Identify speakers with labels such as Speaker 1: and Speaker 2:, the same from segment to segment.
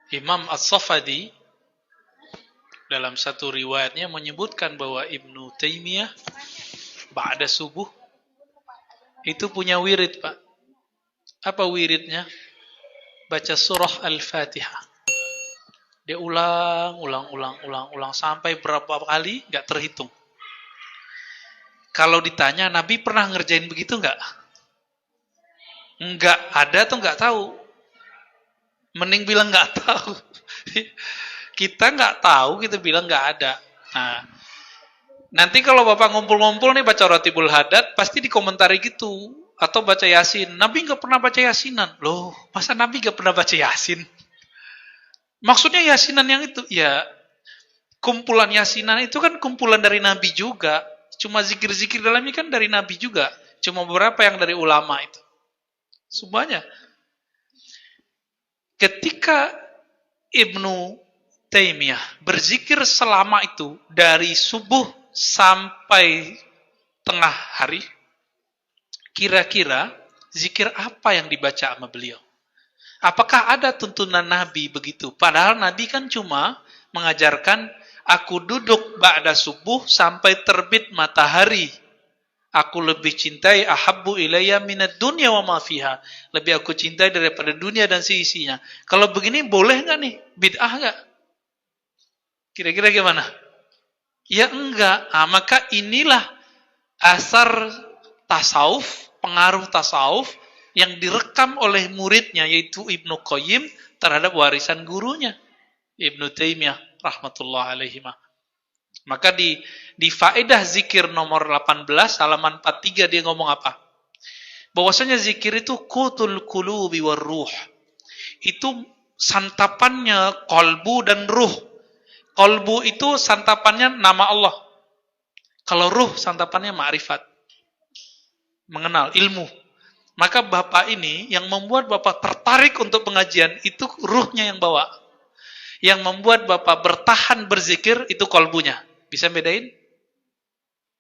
Speaker 1: Imam As-Safadi dalam satu riwayatnya menyebutkan bahwa Ibnu Taimiyah ba'da subuh itu punya wirid, Pak. Apa wiridnya? Baca surah Al-Fatihah. Dia ulang sampai berapa kali nggak terhitung. Kalau ditanya Nabi pernah ngerjain begitu nggak? Nggak ada atau nggak tahu. Mending bilang nggak tahu. Kita nggak tahu, kita bilang nggak ada. Nah, nanti kalau Bapak ngumpul-ngumpul nih baca Ratibul Hadad, pasti dikomentari gitu. Atau baca Yasin. Nabi nggak pernah baca Yasinan. Loh, masa Nabi nggak pernah baca Yasin? Maksudnya Yasinan yang itu? Ya, kumpulan Yasinan itu kan kumpulan dari Nabi juga. Cuma zikir-zikir dalamnya kan dari Nabi juga. Cuma beberapa yang dari ulama itu. Semuanya. Ketika Ibnu Taimiyah berzikir selama itu dari subuh sampai tengah hari, kira-kira zikir apa yang dibaca sama beliau? Apakah ada tuntunan Nabi begitu? Padahal Nabi kan cuma mengajarkan aku duduk ba'da subuh sampai terbit matahari. Aku lebih cintai ahabbu ilayya minad dunya wa ma fiha. Lebih aku cintai daripada dunia dan seisinya. Kalau begini boleh nggak nih? Bid'ah nggak? Kira-kira gimana? Ya enggak. Nah, maka inilah asar tasawuf, pengaruh tasawuf yang direkam oleh muridnya yaitu Ibnu Qayyim terhadap warisan gurunya Ibnu Taimiyah rahmatullah alaihi. Maka di faedah zikir nomor 18 halaman 43 dia ngomong apa? Bahwasanya zikir itu qutul qulubi war ruh. Itu santapannya kolbu dan ruh. Kolbu itu santapannya nama Allah. Kalau ruh santapannya ma'rifat. Mengenal ilmu. Maka Bapak ini yang membuat Bapak tertarik untuk pengajian itu ruhnya yang bawa. Yang membuat Bapak bertahan berzikir itu kolbunya. Bisa bedain?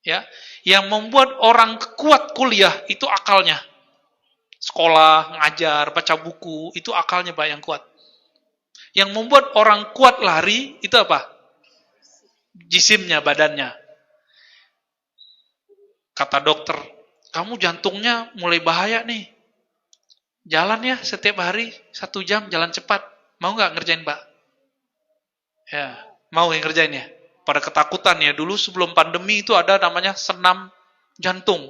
Speaker 1: Ya, yang membuat orang kuat kuliah itu akalnya. Sekolah, ngajar, baca buku, itu akalnya Pak yang kuat. Yang membuat orang kuat lari itu apa? Jisimnya, badannya. Kata dokter, kamu jantungnya mulai bahaya nih. Jalan ya setiap hari 1 jam jalan cepat. Mau nggak ngerjain Pak? Ya, mau yang ngerjain ya? Pada ketakutan ya, dulu sebelum pandemi itu ada namanya senam jantung.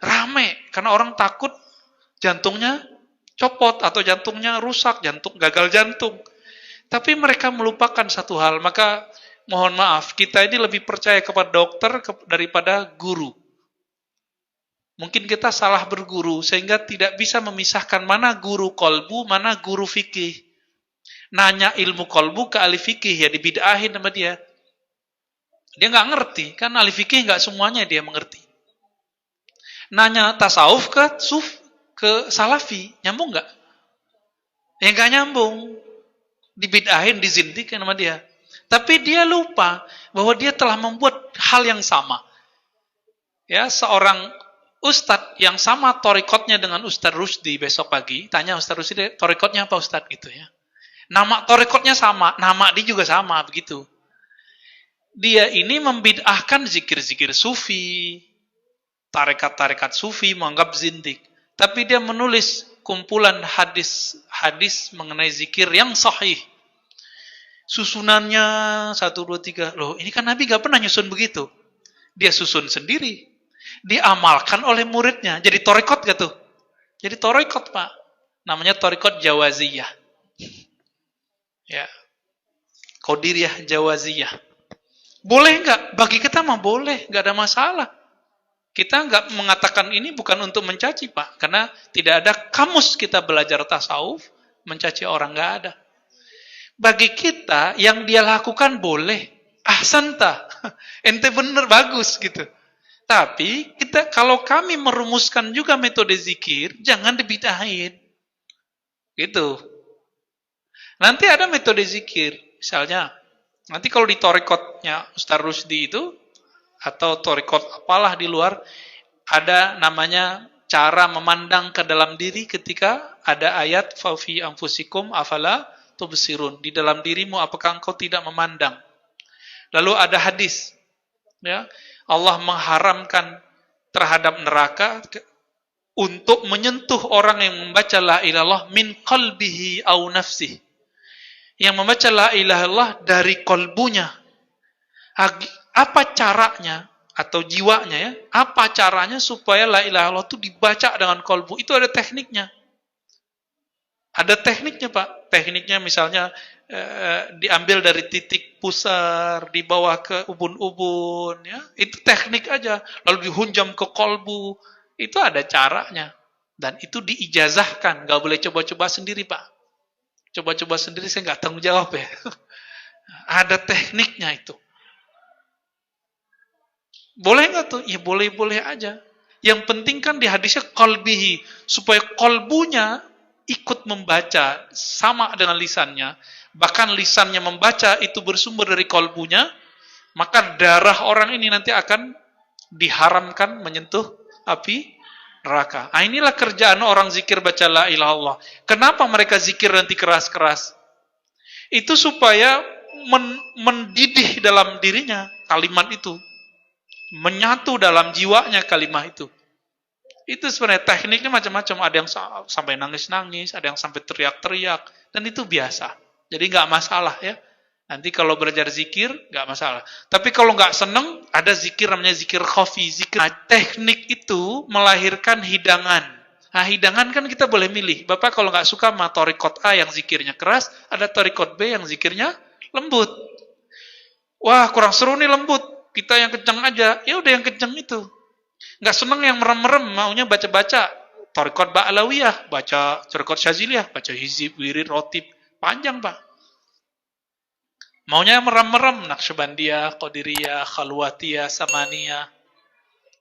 Speaker 1: Rame, karena orang takut jantungnya copot atau jantungnya rusak, gagal jantung. Tapi mereka melupakan satu hal, maka mohon maaf, kita ini lebih percaya kepada dokter daripada guru. Mungkin kita salah berguru, sehingga tidak bisa memisahkan mana guru kolbu, mana guru fikih. Nanya ilmu kolbu ke ahli fikih, ya dibid'ahin sama dia. Dia nggak ngerti, kan ahli fikih nggak semuanya dia mengerti. Nanya tasawuf ke salafi, nyambung nggak? Ya nggak nyambung. Dibid'ahin, dizindikin sama dia. Tapi dia lupa bahwa dia telah membuat hal yang sama. Ya, seorang ustadz yang sama torikotnya dengan Ustadz Rusdi besok pagi, tanya Ustadz Rusdi, torikotnya apa Ustadz gitu ya. Nama torikotnya sama, nama dia juga sama begitu. Dia ini membid'ahkan zikir-zikir sufi, tarekat-tarekat sufi, menganggap zindik. Tapi dia menulis kumpulan hadis mengenai zikir yang sahih. Susunannya 1, 2, 3. Loh, ini kan Nabi gak pernah nyusun begitu. Dia susun sendiri. Diamalkan oleh muridnya. Jadi tarekat gak tuh? Jadi tarekat Pak. Namanya tarekat Jawaziyah. Ya. Qadiriyah Jawaziyah. Boleh nggak? Bagi kita mah boleh, nggak ada masalah. Kita nggak mengatakan ini bukan untuk mencaci Pak, karena tidak ada kamus kita belajar tasawuf mencaci orang, nggak ada. Bagi kita yang dia lakukan boleh, ahsanta, ente bener bagus gitu. Tapi kita kalau kami merumuskan juga metode zikir, jangan dibidahin, gitu. Nanti ada metode zikir, misalnya. Nanti kalau di torikotnya Ustaz Rusdi itu, atau torikot apalah di luar, ada namanya cara memandang ke dalam diri ketika ada ayat fa fi anfusikum afala tubsirun. Di dalam dirimu apakah engkau tidak memandang? Lalu ada hadis, ya, Allah mengharamkan terhadap neraka untuk menyentuh orang yang membaca la ilaha illallah min qalbihi au nafsihi. Yang membaca la ilaha illallah dari kolbunya. Apa caranya atau jiwanya, ya? Apa caranya supaya la ilaha illallah itu dibaca dengan kolbu? Itu ada tekniknya. Ada tekniknya, Pak. Tekniknya misalnya diambil dari titik pusar, dibawa ke ubun-ubun, ya. Itu teknik aja. Lalu dihunjam ke kolbu. Itu ada caranya. Dan itu diijazahkan. Gak boleh coba-coba sendiri, Pak. Coba-coba sendiri saya nggak tanggung jawab ya. Ada tekniknya itu. Boleh nggak tuh? Ya boleh-boleh aja. Yang penting kan di hadisnya qalbihi, supaya kolbunya ikut membaca sama dengan lisannya. Bahkan lisannya membaca itu bersumber dari kolbunya, maka darah orang ini nanti akan diharamkan menyentuh api neraka. Nah, inilah kerjaan orang zikir baca la ilaha illallah. Kenapa mereka zikir nanti keras-keras? Itu supaya mendidih dalam dirinya kalimat itu. Menyatu dalam jiwanya kalimat itu. Itu sebenarnya tekniknya macam-macam. Ada yang sampai nangis-nangis, ada yang sampai teriak-teriak. Dan itu biasa. Jadi nggak masalah ya. Nanti kalau belajar zikir, nggak masalah. Tapi kalau nggak seneng, ada zikir namanya zikir khafi. Zikir. Nah, teknik itu melahirkan hidangan. Nah, hidangan kan kita boleh milih. Bapak kalau nggak suka sama torikot A yang zikirnya keras, ada torikot B yang zikirnya lembut. Wah, kurang seru nih lembut. Kita yang kenceng aja. Ya udah yang kenceng itu. Nggak seneng yang merem-merem, maunya baca-baca. Torikot Ba'alawiyah, baca torikot Syaziliyah, baca hizib, wirid, rotib. Panjang, Pak. Maunya merem-merem, Naqsyabandiyah, Qadiriyah, Khalwatiyah, Samaniyah.